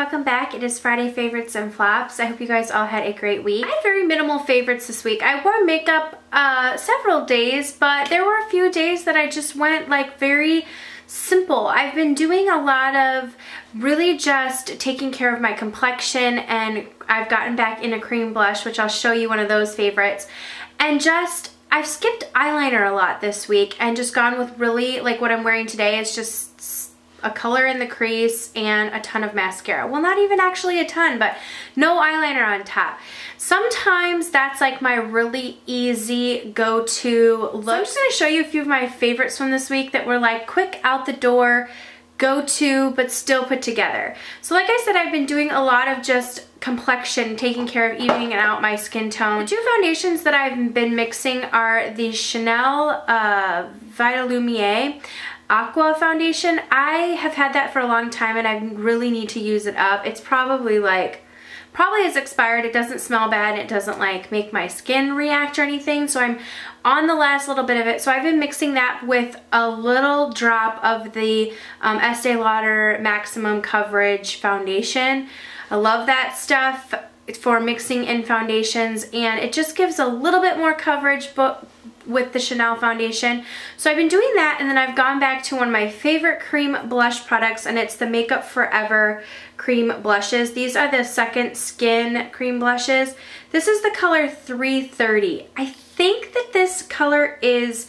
welcome back. It is Friday Favorites and Flops. I hope you guys all had a great week. I had very minimal favorites this week. I wore makeup several days, but there were a few days that I just went like very simple. I've been doing a lot of really just taking care of my complexion, and I've gotten back into cream blush, which I'll show you one of those favorites. And just, I've skipped eyeliner a lot this week and just gone with really, like what I'm wearing today is just a color in the crease and a ton of mascara. Well, not even actually a ton, but no eyeliner on top. Sometimes that's like my really easy go-to look. So I'm just gonna show you a few of my favorites from this week that were like quick out the door, go-to, but still put together. So like I said, I've been doing a lot of just complexion, taking care of evening out my skin tone. The two foundations that I've been mixing are the Chanel Vitalumiere Aqua foundation. I have had that for a long time and I really need to use it up. It's probably is expired. It doesn't smell bad. It doesn't like make my skin react or anything. So I'm on the last little bit of it. So I've been mixing that with a little drop of the Estee Lauder Maximum Coverage foundation. I love that stuff for mixing in foundations, and it just gives a little bit more coverage but with the Chanel foundation. So I've been doing that, and then I've gone back to one of my favorite cream blush products, and it's the Makeup Forever cream blushes. These are the Second Skin cream blushes. This is the color 330. I think that this color is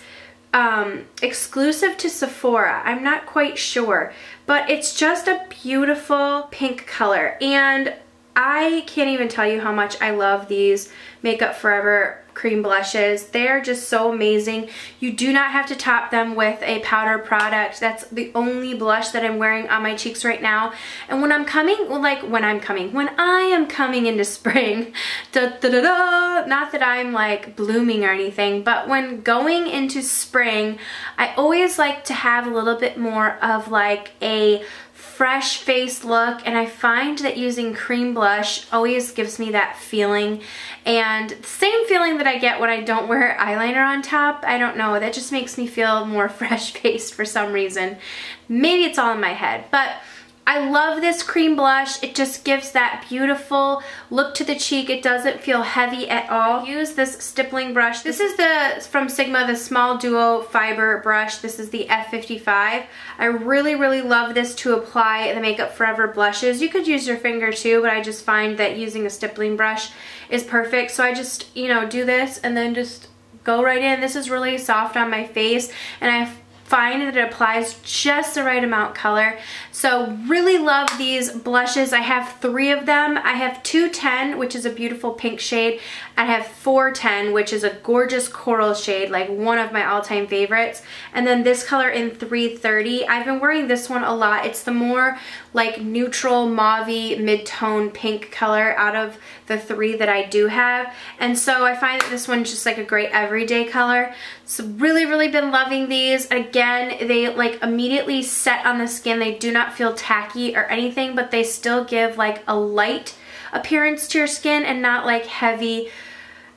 exclusive to Sephora. I'm not quite sure, but it's just a beautiful pink color, and I can't even tell you how much I love these Makeup Forever cream blushes. They're just so amazing. You do not have to top them with a powder product. That's the only blush that I'm wearing on my cheeks right now. And when I am coming into spring, not that I'm like blooming or anything, but when going into spring, I always like to have a little bit more of like a fresh face look, and I find that using cream blush always gives me that feeling, and the same feeling that I get when I don't wear eyeliner on top. I don't know, that just makes me feel more fresh faced for some reason. Maybe it's all in my head, but I love this cream blush. It just gives that beautiful look to the cheek. It doesn't feel heavy at all. I use this stippling brush. This is from Sigma, the Small Duo Fiber brush. This is the F55. I really, really love this to apply the Makeup Forever blushes. You could use your finger too, but I just find that using a stippling brush is perfect. So I just, you know, do this and then just go right in. This is really soft on my face, and I find that it applies just the right amount color. So really love these blushes. I have 3 of them. I have 210, which is a beautiful pink shade. I have 410, which is a gorgeous coral shade, like one of my all-time favorites. And then this color in 330. I've been wearing this one a lot. It's the more like neutral mauve-y mid-tone pink color out of the 3 that I do have. And so I find that this one's just like a great everyday color. So really, really been loving these. Again, they like immediately set on the skin. They do not feel tacky or anything, but they still give like a light appearance to your skin and not like heavy.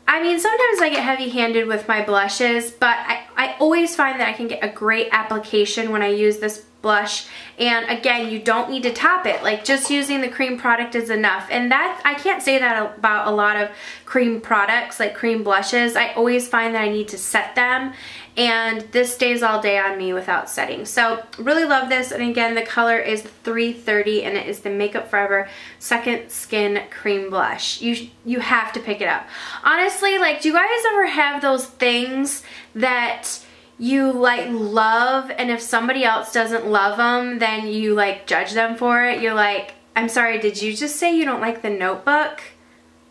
I mean, sometimes I get heavy-handed with my blushes, but I always find that I can get a great application when I use this blush. And again, you don't need to top it. Like, just using the cream product is enough. And that, I can't say that about a lot of cream products, like cream blushes. I always find that I need to set them, and this stays all day on me without setting. So really love this. And again, the color is 330, and it is the Makeup Forever Second Skin cream blush. You have to pick it up. Honestly, like, do you guys ever have those things that you like love, and if somebody else doesn't love them, then you like judge them for it? You're like, I'm sorry, did you just say you don't like The Notebook?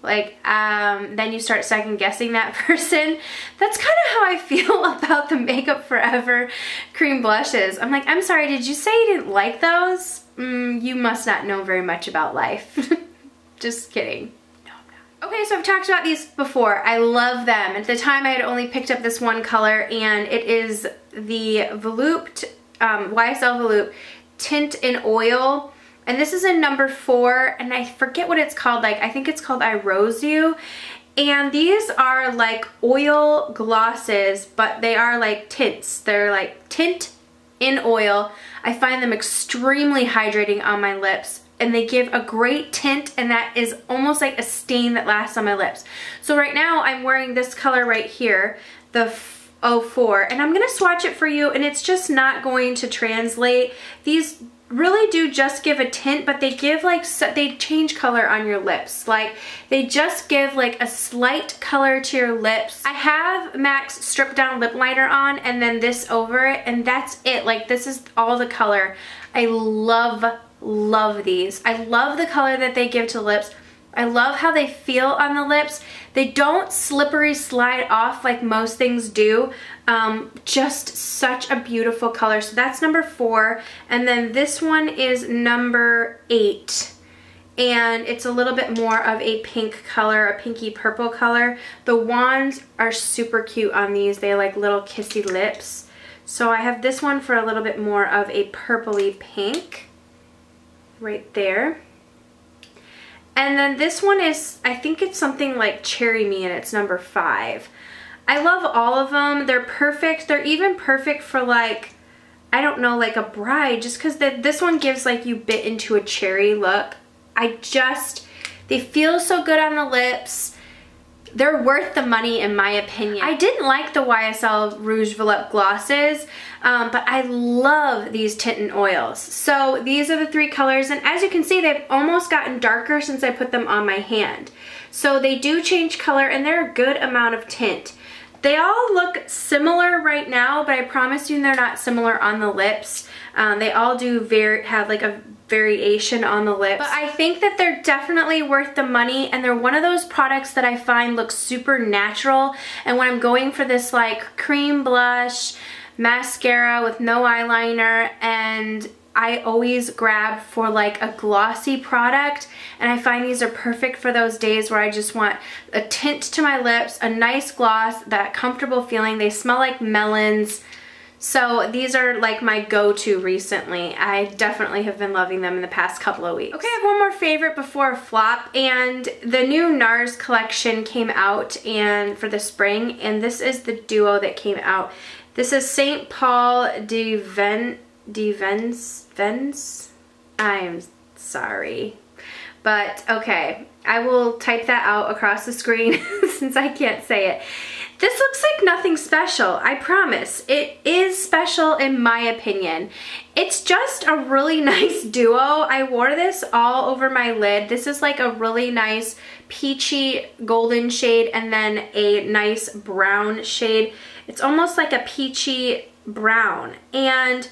Like, then you start second guessing that person. That's kind of how I feel about the Makeup Forever cream blushes. I'm like, I'm sorry, did you say you didn't like those? You must not know very much about life. Just kidding. Okay, so I've talked about these before. I love them. At the time, I had only picked up this one color, and it is the YSL Volupte Tint-In-Oil. And this is in number 4, and I forget what it's called. Like, I think it's called I Rose You. And these are like oil glosses, but they are like tints. They're like tint in oil. I find them extremely hydrating on my lips. and they give a great tint, and that is almost like a stain that lasts on my lips. So right now I'm wearing this color right here, the 04, and I'm gonna swatch it for you, and it's just not going to translate. These really do just give a tint, but they give like, they change color on your lips. Like they just give like a slight color to your lips. I have MAC's Stripdown lip liner on and then this over it, and that's it. Like this is all the color. I love these. I love the color that they give to lips. I love how they feel on the lips. They don't slippery slide off like most things do. Just such a beautiful color. So that's number 4. And then this one is number 8. And it's a little bit more of a pink color, a pinky purple color. The wands are super cute on these. They like little kissy lips. So I have this one for a little bit more of a purpley pink right there. And then this one is, I think it's something like Cherry Me, and it's number 5. I love all of them. They're perfect. They're even perfect for like, I don't know, like a bride, just because this one gives like you bit into a cherry look. They feel so good on the lips. They're worth the money in my opinion. I didn't like the YSL Rouge Volupte glosses, but I love these Tint-In-Oils. So these are the 3 colors, and as you can see, they've almost gotten darker since I put them on my hand. So they do change color, and they're a good amount of tint. They all look similar right now, but I promise you they're not similar on the lips. They all do have like a variation on the lips. But I think that they're definitely worth the money, and they're one of those products that I find looks super natural. And when I'm going for this like cream blush, mascara with no eyeliner, and I always grab for like a glossy product, and I find these are perfect for those days where I just want a tint to my lips, a nice gloss, that comfortable feeling. They smell like melons. So these are like my go-to recently. I definitely have been loving them in the past couple of weeks. Okay, I have one more favorite before a flop, and the new Nars collection came out and for the spring, and this is the duo that came out. This is St. Paul de Vence. I am sorry. But okay, I will type that out across the screen since I can't say it. This looks like nothing special, I promise. It is special in my opinion. It's just a really nice duo. I wore this all over my lid. This is like a really nice peachy golden shade and then a nice brown shade. It's almost like a peachy brown, and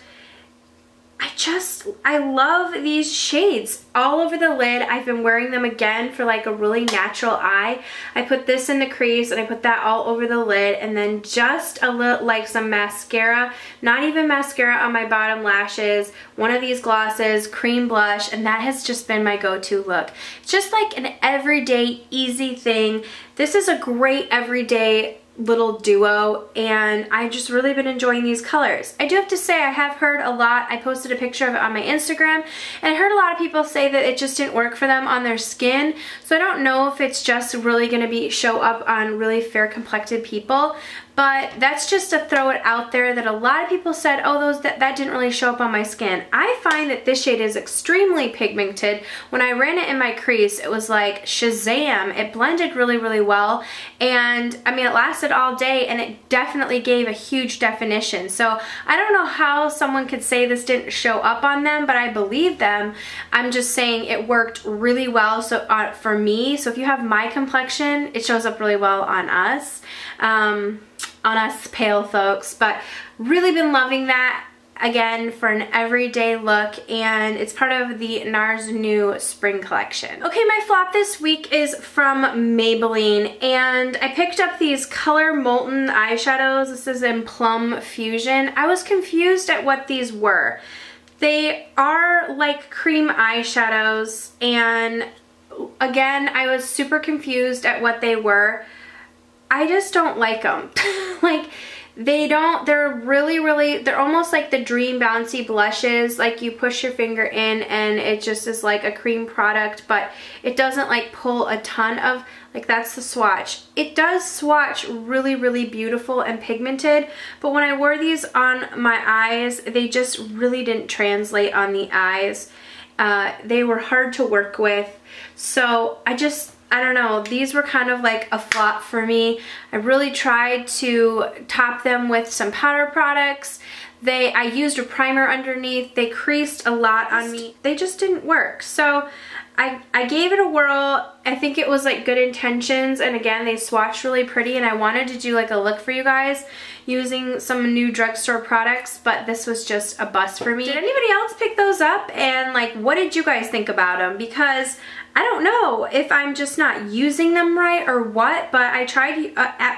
I love these shades all over the lid. I've been wearing them again for like a really natural eye. I put this in the crease and I put that all over the lid, and then just a little, like some mascara, not even mascara on my bottom lashes, one of these glosses, cream blush, and that has just been my go-to look. It's just like an everyday easy thing. This is a great everyday little duo, and I've just really been enjoying these colors. I do have to say, I have heard a lot, I posted a picture of it on my Instagram, and I heard a lot of people say that it just didn't work for them on their skin. So I don't know if it's just really going to show up on really fair complected people, but that's just to throw it out there that a lot of people said, oh, that didn't really show up on my skin. I find that this shade is extremely pigmented. When I ran it in my crease, it was like Shazam. It blended really, really well, and I mean, it lasted all day, and it definitely gave a huge definition. So I don't know how someone could say this didn't show up on them, but I believe them. I'm just saying it worked really well for me. So if you have my complexion, it shows up really well on us. On us pale folks, but really been loving that again for an everyday look, and it's part of the Nars new spring collection. Okay, my flop this week is from Maybelline, and I picked up these Color Molten eyeshadows. This is in Plum Fusion. I was confused at what these were. They are like cream eyeshadows, and again, I was super confused at what they were. I just don't like them. Like, they're really, they're almost like the Dream Bouncy blushes. Like, you push your finger in and it just is like a cream product, but it doesn't like pull a ton of, like, that's the swatch. It does swatch really, really beautiful and pigmented, but when I wore these on my eyes, they just really didn't translate on the eyes. They were hard to work with. So I don't know, these were kind of like a flop for me. I really tried to top them with some powder products. I used a primer underneath. They creased a lot on me. They just didn't work. So I gave it a whirl. I think it was like good intentions, and again, they swatched really pretty, and I wanted to do like a look for you guys using some new drugstore products, but this was just a bust for me. Did anybody else pick those up, and like what did you guys think about them? Because I don't know if I'm just not using them right or what, but I tried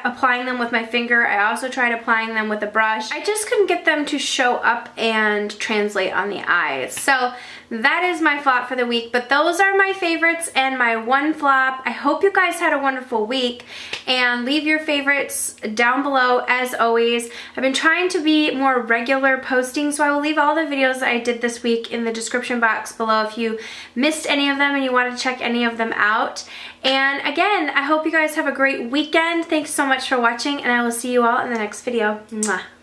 applying them with my finger. I also tried applying them with a brush. I just couldn't get them to show up and translate on the eyes. So that is my flop for the week, but those are my favorites and my one flop. I hope you guys had a wonderful week, and leave your favorites down below as always. I've been trying to be more regular posting, so I will leave all the videos that I did this week in the description box below if you missed any of them and you want to check any of them out. And again, I hope you guys have a great weekend. Thanks so much for watching, and I will see you all in the next video. Mwah.